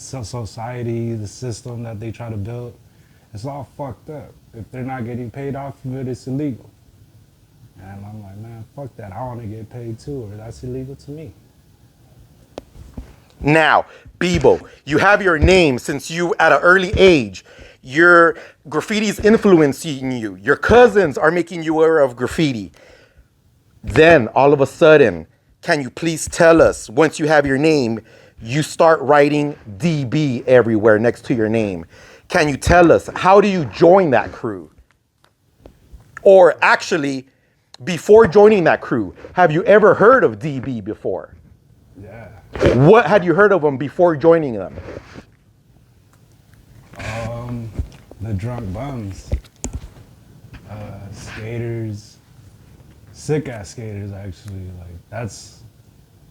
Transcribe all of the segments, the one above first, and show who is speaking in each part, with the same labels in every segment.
Speaker 1: society, the system that they try to build, it's all fucked up. If they're not getting paid off of it, it's illegal. And I'm like, man, fuck that. I want to get paid too, or that's illegal to me.
Speaker 2: Now, Bebo, you have your name since you at an early age. Your graffiti's influencing you. Your cousins are making you aware of graffiti. Then all of a sudden, can you please tell us, once you have your name, you start writing DB everywhere next to your name. Can you tell us, how do you join that crew? Or actually, before joining that crew, have you ever heard of DB before?
Speaker 1: Yeah.
Speaker 2: What had you heard of them before joining them?
Speaker 1: The drunk bums, skaters, sick ass skaters actually. Like that's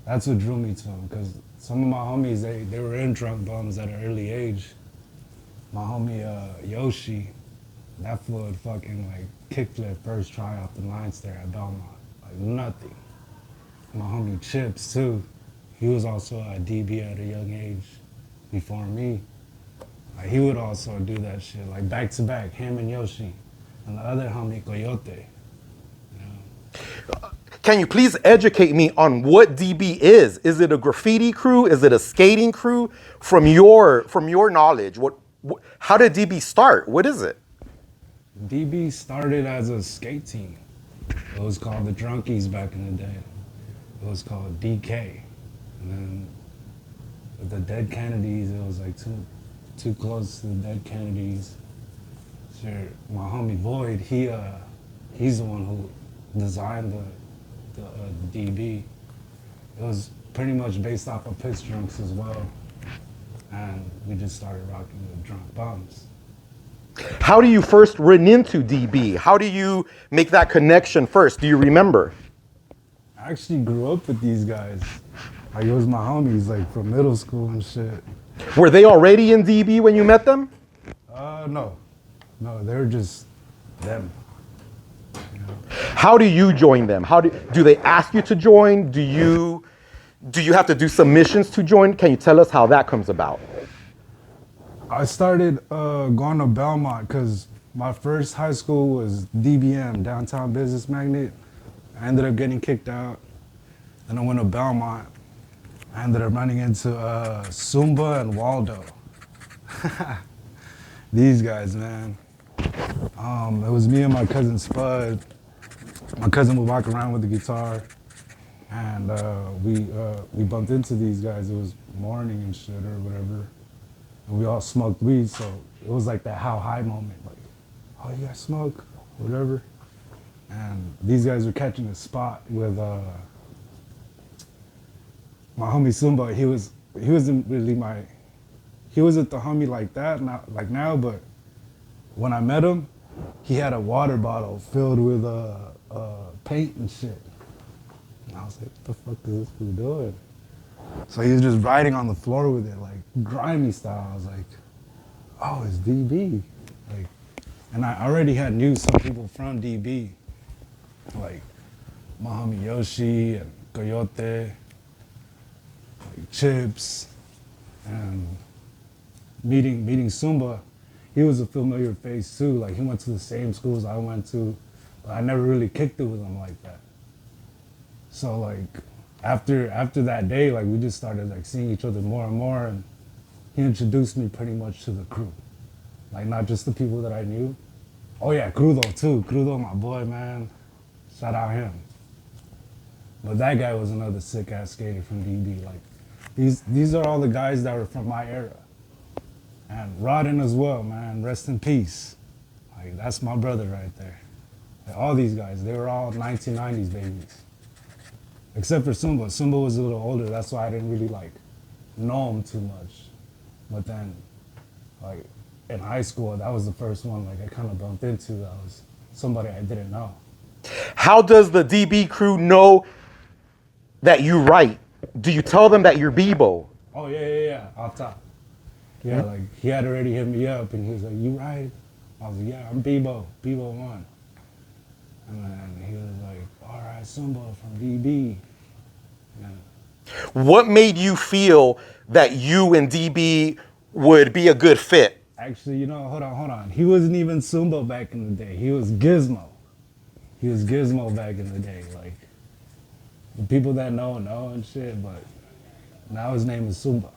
Speaker 1: what drew me to them, because some of my homies they were in drunk bums at an early age. My homie Yoshi, that fool would fucking like kickflip first try off the line stair at Belmont, like nothing. My homie Chips too, he was also a DB at a young age before me. Like he would also do that shit, like back to back, him and Yoshi, and the other homie Coyote.
Speaker 2: Can you please educate me on what DB is? Is it a graffiti crew? Is it a skating crew? From your knowledge, how did DB start? What is it?
Speaker 1: DB started as a skate team. It was called the Drunkies back in the day. It was called DK. And then with the Dead Kennedys, it was like too close to the Dead Kennedys. Sure, my homie Void, he's the one who designed the DB. It was pretty much based off of Piss Drunks as well. And we just started rocking with drunk bums.
Speaker 2: How do you first run into DB? How do you make that connection first? Do you remember?
Speaker 1: I actually grew up with these guys. Like it was my homies, like from middle school and shit.
Speaker 2: Were they already in DB when you met them?
Speaker 1: No, they were just them.
Speaker 2: How do you join them? Do they ask you to join? Do you have to do submissions to join? Can you tell us how that comes about?
Speaker 1: I started going to Belmont because my first high school was DBM, Downtown Business Magnet. I ended up getting kicked out. Then I went to Belmont. I ended up running into Sumba and Waldo. These guys, man. It was me and my cousin Spud. My cousin would walk around with the guitar, and we bumped into these guys. It was morning and shit or whatever. And we all smoked weed, so it was like that how high moment, like, oh, you guys smoke, whatever. And these guys were catching a spot with my homie Sumba. He wasn't really he wasn't the homie like that, not like now, but when I met him, he had a water bottle filled with paint and shit. And I was like, what the fuck is this fool doing? So he was just riding on the floor with it, like grimy style. I was like, oh, it's DB. Like, and I already had knew some people from DB, like my homie Yoshi and Coyote, like Chips, and meeting Sumba. He was a familiar face too. Like he went to the same schools I went to, but I never really kicked it with him like that. So like after that day, like we just started like seeing each other more and more, and he introduced me pretty much to the crew. Like not just the people that I knew. Oh yeah, Crudo too. Crudo, my boy, man. Shout out him. But that guy was another sick ass skater from DB. Like these are all the guys that were from my era. And Rodden as well, man. Rest in peace. Like that's my brother right there. Like, all these guys, they were all 1990s babies. Except for Sumba. Sumba was a little older, that's why I didn't really like know him too much. But then, like in high school, that was the first one like I kind of bumped into. That was somebody I didn't know.
Speaker 2: How does the DB crew know that you write? Do you tell them that you're Bebo?
Speaker 1: Oh yeah, off top. Yeah, like he had already hit me up and he was like, you right? I was like, yeah, I'm Bebo 1. And then he was like, all right, Sumba from DB. Yeah.
Speaker 2: What made you feel that you and DB would be a good fit?
Speaker 1: Actually, hold on. He wasn't even Sumbo back in the day. He was Gizmo. He was Gizmo back in the day. Like, the people that know and shit, but now his name is Sumba.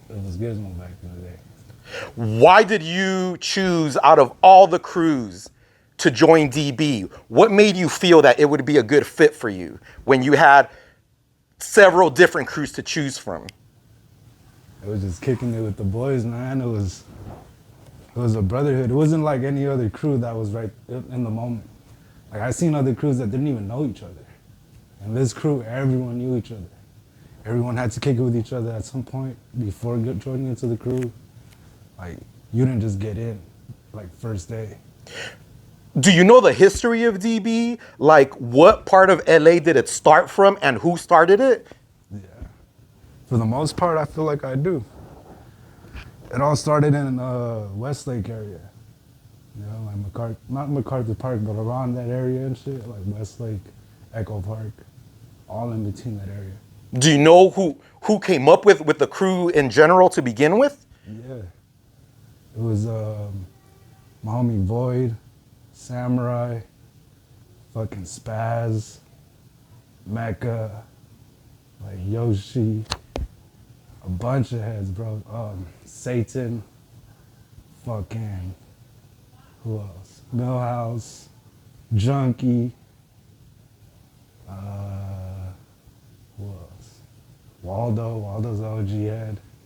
Speaker 1: It was Gizmo back in the day.
Speaker 2: Why did you choose out of all the crews to join DB? What made you feel that it would be a good fit for you when you had several different crews to choose from?
Speaker 1: It was just kicking it with the boys, man. It was a brotherhood. It wasn't like any other crew that was right in the moment. Like, I seen other crews that didn't even know each other. And this crew, everyone knew each other. Everyone had to kick it with each other at some point before joining into the crew. Like, you didn't just get in, like, first day.
Speaker 2: Do you know the history of DB? Like, what part of LA did it start from and who started it?
Speaker 1: Yeah. For the most part, I feel like I do. It all started in Westlake area. Like not MacArthur Park, but around that area and shit, like Westlake, Echo Park, all in between that area.
Speaker 2: Do you know who came up with the crew in general to begin with?
Speaker 1: Yeah. It was my homie Void, Samurai, fucking Spaz, Mecca, like Yoshi, a bunch of heads, bro. Satan, fucking, who else? Millhouse, Junkie, who else? Waldo's OG head.